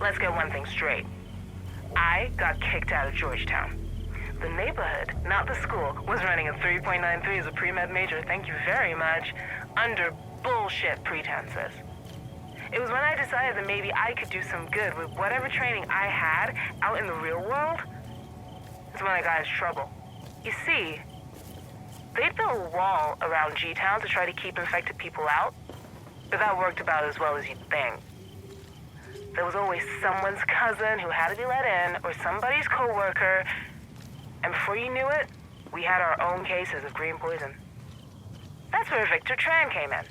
Let's get one thing straight. I got kicked out of Georgetown. The neighborhood, not the school, was running a 3.93 as a pre-med major, thank you very much, under bullshit pretenses. It was when I decided that maybe I could do some good with whatever training I had out in the real world. That's when I got into trouble. You see, they'd built a wall around G-Town to try to keep infected people out, but that worked about as well as you'd think. There was always someone's cousin who had to be let in, or somebody's coworker, and before you knew it, we had our own cases of green poison. That's where Victor Tran came in.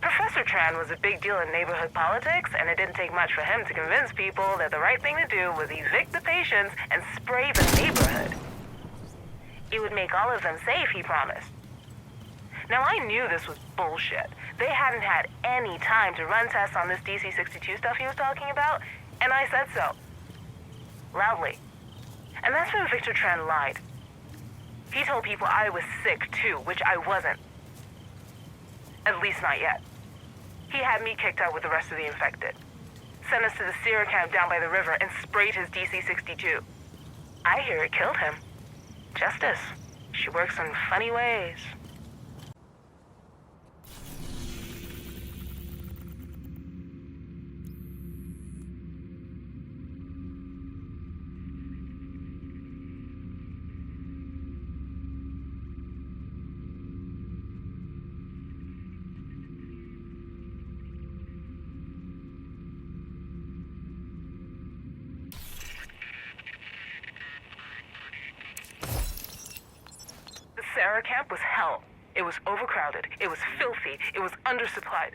Professor Tran was a big deal in neighborhood politics, and it didn't take much for him to convince people that the right thing to do was evict the patients and spray the neighborhood. It would make all of them safe, he promised. Now, I knew this was bullshit. They hadn't had any time to run tests on this DC-62 stuff he was talking about, and I said so. Loudly. And that's when Victor Tran lied. He told people I was sick, too, which I wasn't. At least not yet. He had me kicked out with the rest of the infected. Sent us to the Sierra camp down by the river and sprayed his DC-62. I hear it killed him. Justice. She works in funny ways. Sierra camp was hell. It was overcrowded. It was filthy. It was undersupplied.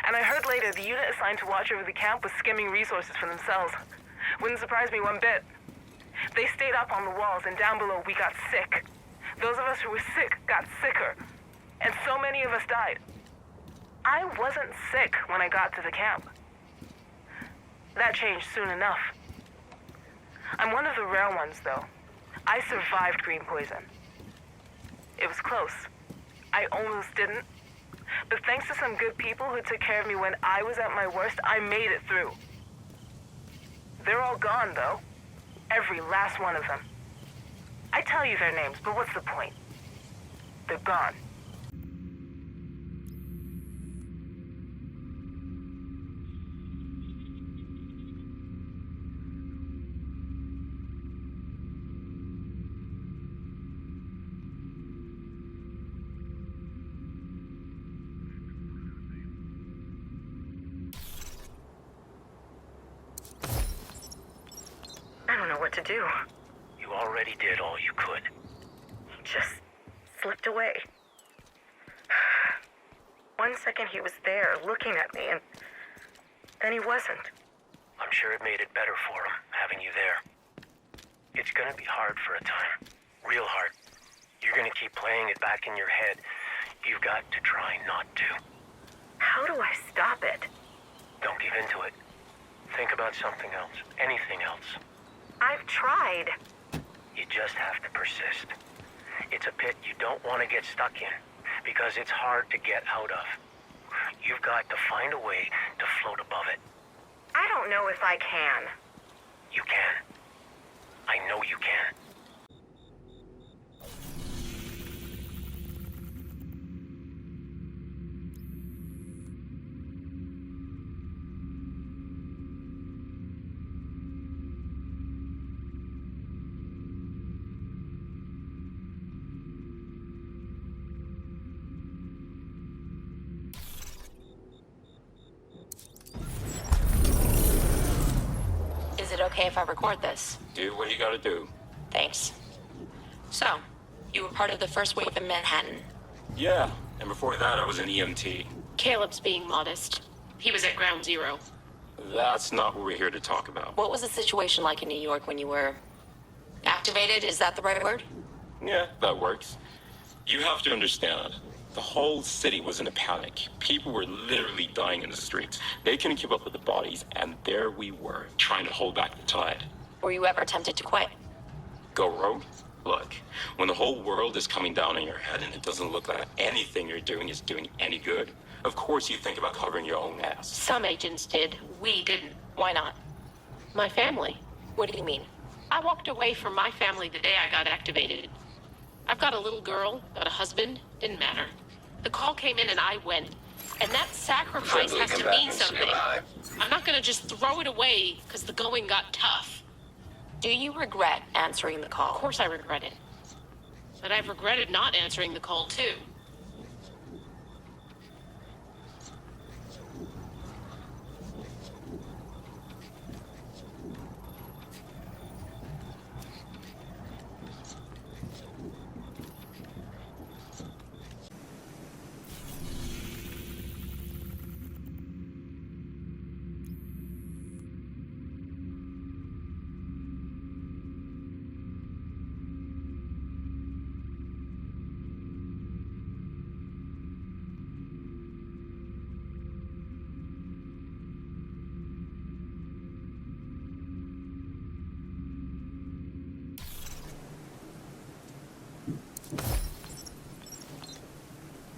And I heard later the unit assigned to watch over the camp was skimming resources for themselves. Wouldn't surprise me one bit. They stayed up on the walls, and down below we got sick. Those of us who were sick got sicker. And so many of us died. I wasn't sick when I got to the camp. That changed soon enough. I'm one of the rare ones, though. I survived green poison. It was close. I almost didn't. But thanks to some good people who took care of me when I was at my worst, I made it through. They're all gone, though. Every last one of them. I tell you their names, but what's the point? They're gone. What to do. You already did all you could. He just slipped away. 1 second he was there looking at me, and then he wasn't. I'm sure it made it better for him, having you there. It's gonna be hard for a time. Real hard. You're gonna keep playing it back in your head. You've got to try not to. How do I stop it? Don't give in to it. Think about something else. Anything else. I've tried. You just have to persist. It's a pit you don't want to get stuck in, because it's hard to get out of. You've got to find a way to float above it. I don't know if I can. You can. I know you can. Is it okay if I record this? Do what you gotta do. Thanks. So, you were part of the first wave in Manhattan. Yeah, and before that I was an EMT. Caleb's being modest. He was at ground zero. That's not what we're here to talk about. What was the situation like in New York when you were activated? Is that the right word? Yeah, that works. You have to understand, the whole city was in a panic. People were literally dying in the streets. They couldn't keep up with the bodies, and there we were, trying to hold back the tide. Were you ever tempted to quit? Go rogue? Look, when the whole world is coming down on your head and it doesn't look like anything you're doing is doing any good, of course you think about covering your own ass. Some agents did. We didn't. Why not? My family. What do you mean? I walked away from my family the day I got activated. I've got a little girl, got a husband, didn't matter. The call came in and I went. And that sacrifice Friendly has to mean combatants something. nearby. I'm not gonna just throw it away because the going got tough. Do you regret answering the call? Of course I regret it. But I've regretted not answering the call too.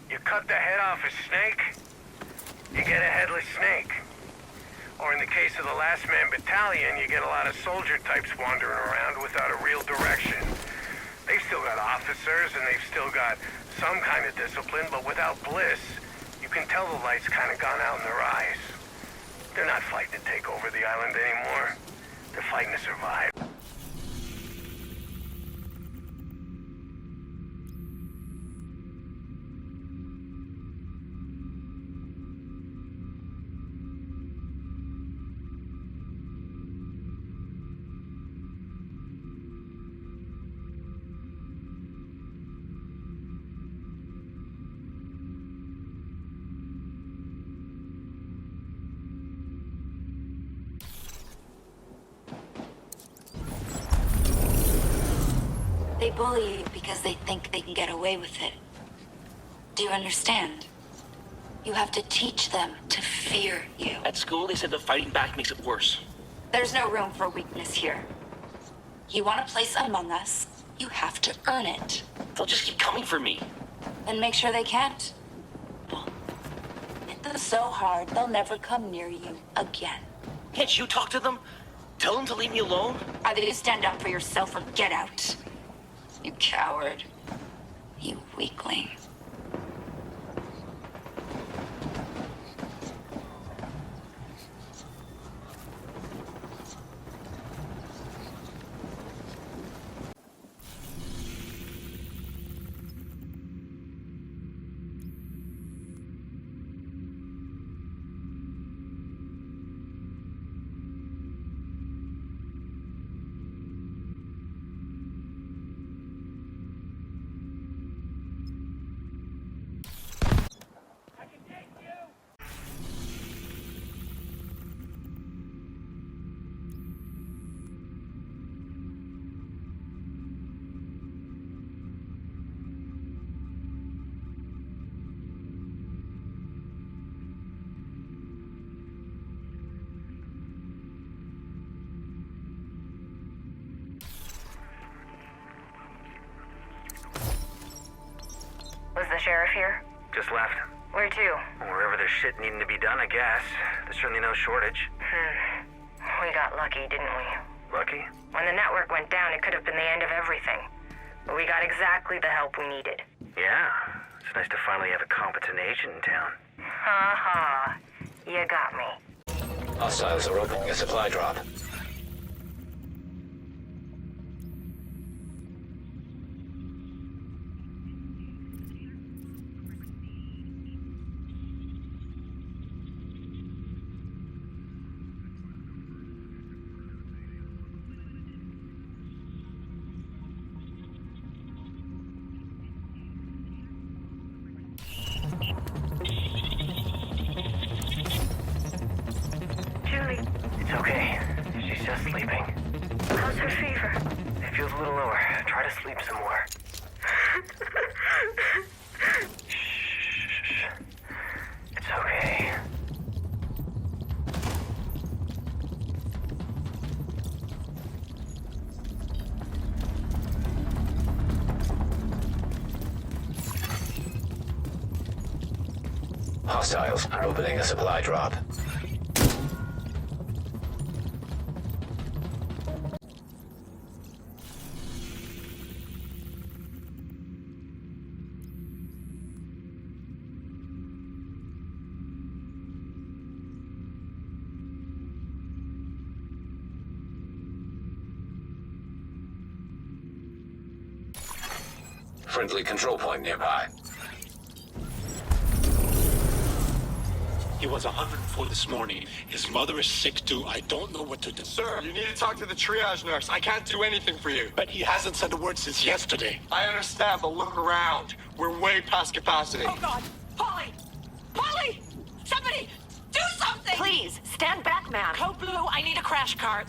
You cut the head off a snake, you get a headless snake. Or in the case of the Last Man Battalion, you get a lot of soldier types wandering around without a real direction. They've still got officers and they've still got some kind of discipline, but without Bliss, you can tell the light's kind of gone out in their eyes. They're not fighting to take over the island anymore. They're fighting to survive. They bully you because they think they can get away with it. Do you understand? You have to teach them to fear you. At school, they said the fighting back makes it worse. There's no room for weakness here. You want a place among us, you have to earn it. They'll just keep coming for me. And make sure they can't. Hit them so hard, they'll never come near you again. Can't you talk to them? Tell them to leave me alone? Either you stand up for yourself or get out. You coward. You weakling. Was the sheriff here? Just left. Where to? Wherever there's shit needing to be done, I guess. There's certainly no shortage. We got lucky, didn't we? Lucky? When the network went down, it could have been the end of everything. But we got exactly the help we needed. Yeah. It's nice to finally have a competent agent in town. Ha ha. You got me. Hostiles are opening a supply drop. Julie, It's okay. She's just sleeping. how's her fever? It feels a little lower. Try to sleep some more. Shh. It's okay. Hostiles are opening a supply drop. Friendly control point nearby. He was 104 this morning. His mother is sick too. I don't know what to do. Sir, you need to talk to the triage nurse. I can't do anything for you. But he hasn't said a word since yesterday. I understand, but look around. We're way past capacity. Oh God! Polly! Polly! Somebody! Do something! Please, stand back, ma'am. Code Blue, I need a crash cart.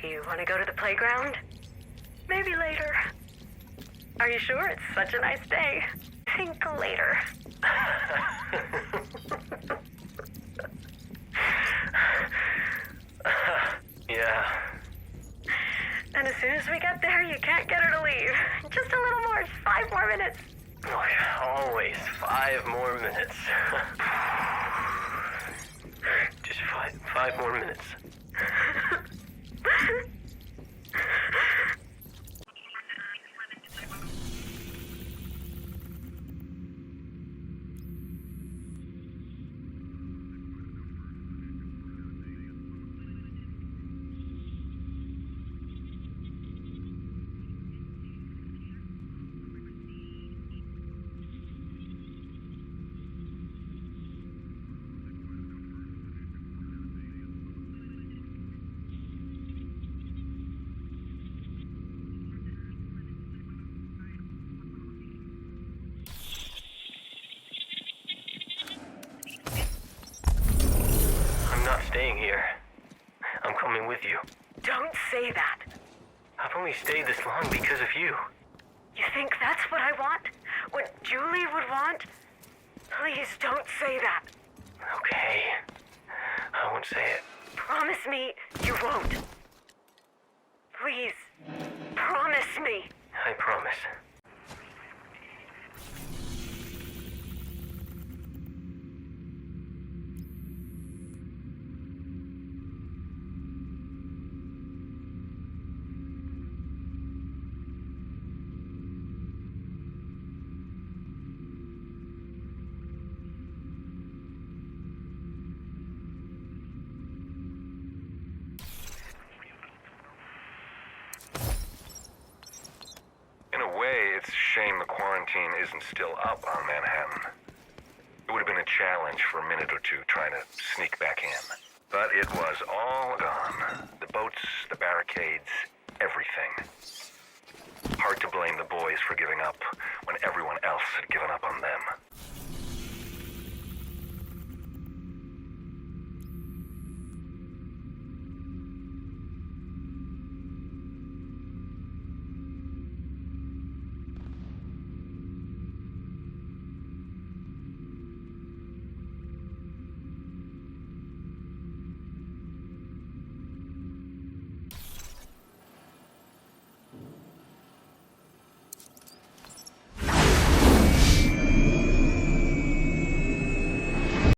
Do you want to go to the playground? Maybe later. Are you sure? It's such a nice day. Think later. Yeah. And as soon as we get there, you can't get her to leave. Just a little more. 5 more minutes. Oh, yeah, always 5 more minutes. Just five more minutes. I'm not staying here. I'm coming with you. Don't say that. I've only stayed this long because of you. You think that's what I want? What Julie would want? Please don't say that. Okay. I won't say it. Promise me you won't. Please, promise me. I promise. In a way, it's a shame the quarantine isn't still up on Manhattan. It would have been a challenge for a minute or two trying to sneak back in. But it was all gone. The boats, the barricades, everything. Hard to blame the boys for giving up when everyone else had given up on them.